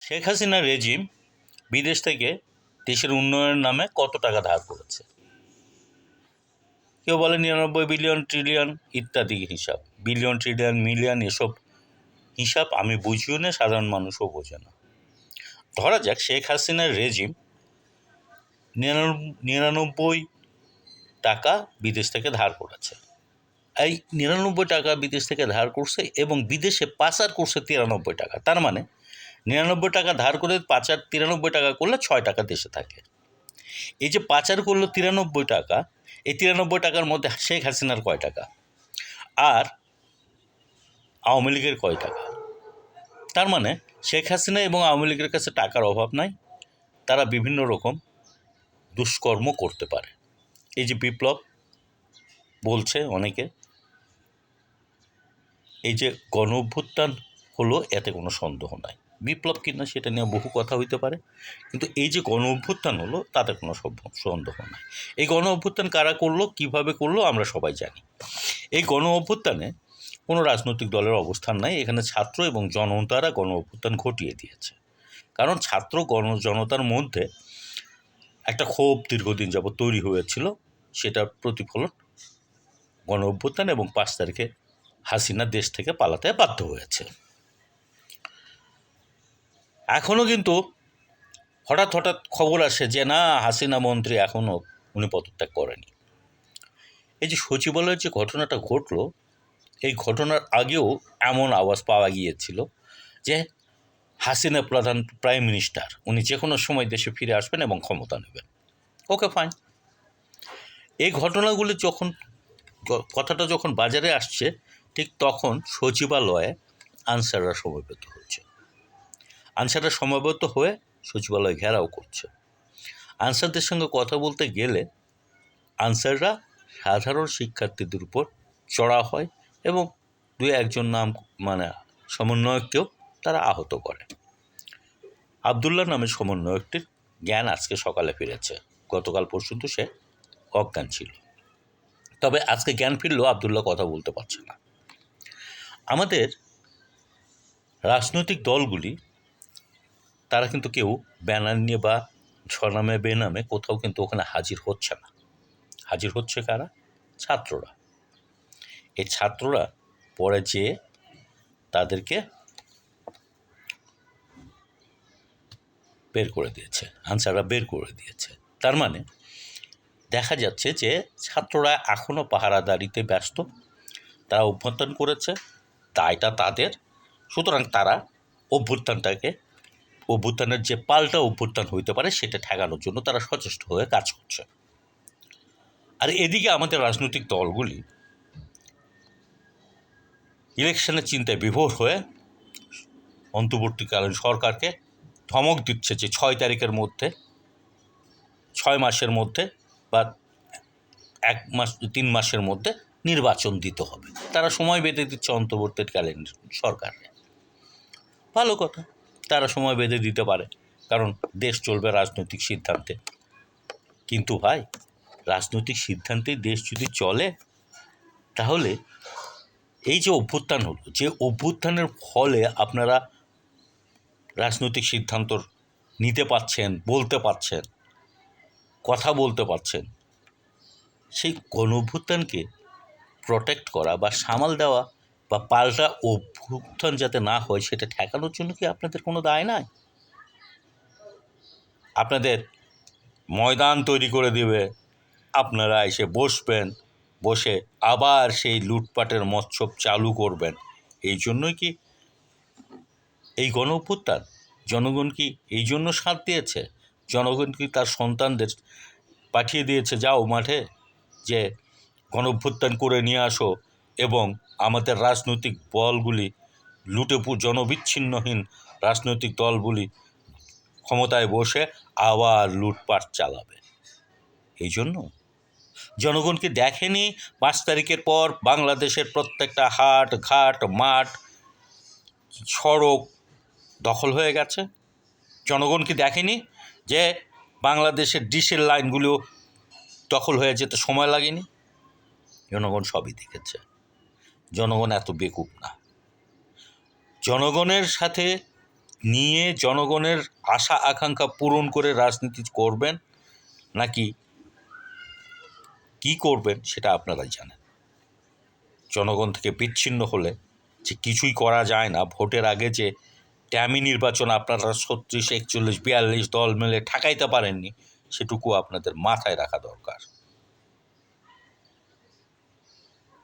Sheikh Hasina regime বিদেশ থেকে দেশের উন্নয়নের নামে কত টাকা ধার করেছে? কেউ বলে 99 বিলিয়ন ট্রিলিয়ন ইত্যাদি হিসাব, বিলিয়ন ট্রিলিয়ন মিলিয়ন এসব হিসাব আমি বুঝিও না, সাধারণ মানুষও বোঝে না। ধরা যাক শেখ হাসিনার রেজিম 99 টাকা বিদেশ থেকে ধার করেছে। এই 99 টাকা বিদেশ থেকে ধার করছে এবং বিদেশে পাচার করছে 93 টাকা। তার মানে 99 টাকা ধার করে পাচার 93 টাকা করলে 6 টাকা দেশে থাকে। এই যে পাচার করলো 93 টাকা, এই 93 টাকার মধ্যে শেখ হাসিনার কয় টাকা আর আওয়ামী লীগের কয় টাকা? তার মানে শেখ হাসিনা এবং আওয়ামী লীগের কাছে টাকার অভাব নাই, তারা বিভিন্ন রকম দুষ্কর্ম করতে পারে। এই যে বিপ্লব বলছে অনেকে, এই যে গণ অভ্যুত্থান হলো, এতে কোনো সন্দেহ নাই। বিপ্লব কিনা সেটা নিয়ে বহু কথা হইতে পারে, কিন্তু এই যে গণ অভ্যুত্থান হলো তাতে কোনো সন্দেহ নাই। এই গণ অভ্যুত্থান কারা করলো, কিভাবে করলো আমরা সবাই জানি। এই গণ অভ্যুত্থানে কোনো রাজনৈতিক দলের অবস্থান নাই, এখানে ছাত্র এবং জনতারা গণ অভ্যুত্থান ঘটিয়ে দিয়েছে। কারণ ছাত্র জনতার মধ্যে একটা ক্ষোভ দীর্ঘদিন যাবত তৈরি হয়েছিল, সেটার প্রতিফলন গণ অভ্যুত্থান এবং 5 তারিখে হাসিনা দেশ থেকে পালাতে বাধ্য হয়েছে। এখনও কিন্তু হঠাৎ খবর আসে যে না, হাসিনা মন্ত্রী এখনও উনি পদত্যাগ করেনি। এই যে সচিবালয়ের যে ঘটনাটা ঘটলো, এই ঘটনার আগেও এমন আওয়াজ পাওয়া গিয়েছিল যে হাসিনা প্রাইম মিনিস্টার, উনি যে কোনো সময় দেশে ফিরে আসবেন এবং ক্ষমতা নেবেন। ওকে, ফাইন। এই ঘটনাগুলি কথাটা যখন বাজারে আসছে, ঠিক তখন সচিবালয়ে আনসাররা সমবেত হচ্ছে। আনসাররা সমবেত হয়ে সচিবালয় ঘেরাও করছে। আনসারদের সঙ্গে কথা বলতে গেলে আনসাররা সাধারণ শিক্ষার্থীদের উপর চড়া হয় এবং 2-1 নাম সমন্বয়ককেও তারা আহত করে। আবদুল্লাহ নামের সমন্বয়কটির জ্ঞান আজকে সকালে ফিরেছে, গতকাল পর্যন্ত সে অজ্ঞান ছিল। তবে আজকে জ্ঞান ফিরলেও আবদুল্লাহ কথা বলতে পারছে না। আমাদের রাজনৈতিক দলগুলি তারা কিন্তু কেউ ব্যানার নিয়ে বা স্বনামে বেনামে কোথাও কিন্তু ওখানে হাজির হচ্ছে না। হাজির হচ্ছে কারা? ছাত্ররা। এই ছাত্ররা পরে যেয়ে তাদেরকে বের করে দিয়েছে, আনসাররা বের করে দিয়েছে। তার মানে দেখা যাচ্ছে যে ছাত্ররা এখনও পাহারাদারিতে ব্যস্ত, তারা অভ্যুত্থান করেছে, দায়টা তাদের। সুতরাং তারা অভ্যুত্থানের যে পাল্টা অভ্যুত্থান হইতে পারে সেটা ঠেকানোর জন্য তারা সচেষ্ট হয়ে কাজ করছে। আর এদিকে আমাদের রাজনৈতিক দলগুলি ইলেকশনের চিন্তায় বিভোর হয়ে অন্তর্বর্তীকালীন সরকারকে ধমক দিচ্ছে যে 6 তারিখের মধ্যে, 6 মাসের মধ্যে বা 1 মাস 3 মাসের মধ্যে নির্বাচন দিতে হবে। তারা সময় বেঁধে দিচ্ছে অন্তর্বর্তীকালীন সরকারে। ভালো কথা, তারা সময় বেঁধে দিতে পারে, কারণ দেশ চলবে রাজনৈতিক সিদ্ধান্তে। কিন্তু ভাই, রাজনৈতিক সিদ্ধান্তে দেশ যদি চলে, তাহলে এই যে অভ্যুত্থান হলো, যে অভ্যুত্থানের ফলে আপনারা রাজনৈতিক সিদ্ধান্ত নিতে পারছেন, বলতে পারছেন, কথা বলতে পারছেন, সেই গণ অভ্যুত্থানকে প্রোটেক্ট করা বা সামাল দেওয়া বা পাল্টা অভ্যুত্থান যাতে না হয় সেটা ঠেকানোর জন্য কি আপনাদের কোনো দায় নাই? আপনাদের ময়দান তৈরি করে দিবে, আপনারা এসে বসবেন, বসে আবার সেই লুটপাটের মৎসব চালু করবেন। এই জন্যই কি এই গণ অভ্যুত্থান? জনগণ কি এই জন্য সাথ দিয়েছে? জনগণ কি তার সন্তানদের পাঠিয়ে দিয়েছে, যাও মাঠে, যে গণ অভ্যুত্থান করে নিয়ে আসো এবং আমাদের রাজনৈতিক দলগুলি জনবিচ্ছিন্নহীন রাজনৈতিক দলগুলি ক্ষমতায় বসে আবার লুটপাট চালাবে? এই জন্য জনগণ কি দেখেনি 5 তারিখের পর বাংলাদেশের প্রত্যেকটা হাট ঘাট মাঠ সড়ক দখল হয়ে গেছে? জনগণ কি দেখেনি যে বাংলাদেশের ডিশের লাইনগুলো দখল হয়ে যেতে সময় লাগেনি? জনগণ সবই দেখেছে। জনগণ এত বেকুব না। জনগণের সাথে নিয়ে জনগণের আশা আকাঙ্ক্ষা পূরণ করে রাজনীতি করবেন, নাকি কি করবেন সেটা আপনারাই জানেন। জনগণ থেকে বিচ্ছিন্ন হলে যে কিছুই করা যায় না, ভোটের আগে যে ড্যামি নির্বাচন আপনারা 36, 41, 42 দল মিলে ঠেকাইতে পারেননি, সেটুকু আপনাদের মাথায় রাখা দরকার।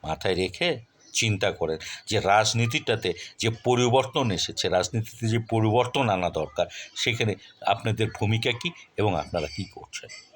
মাথায় রেখে চিন্তা করেন যে রাজনীতিটাতে যে পরিবর্তন এসেছে, রাজনীতিতে যে পরিবর্তন আনা দরকার, সেখানে আপনাদের ভূমিকা কী এবং আপনারা কী করছেন।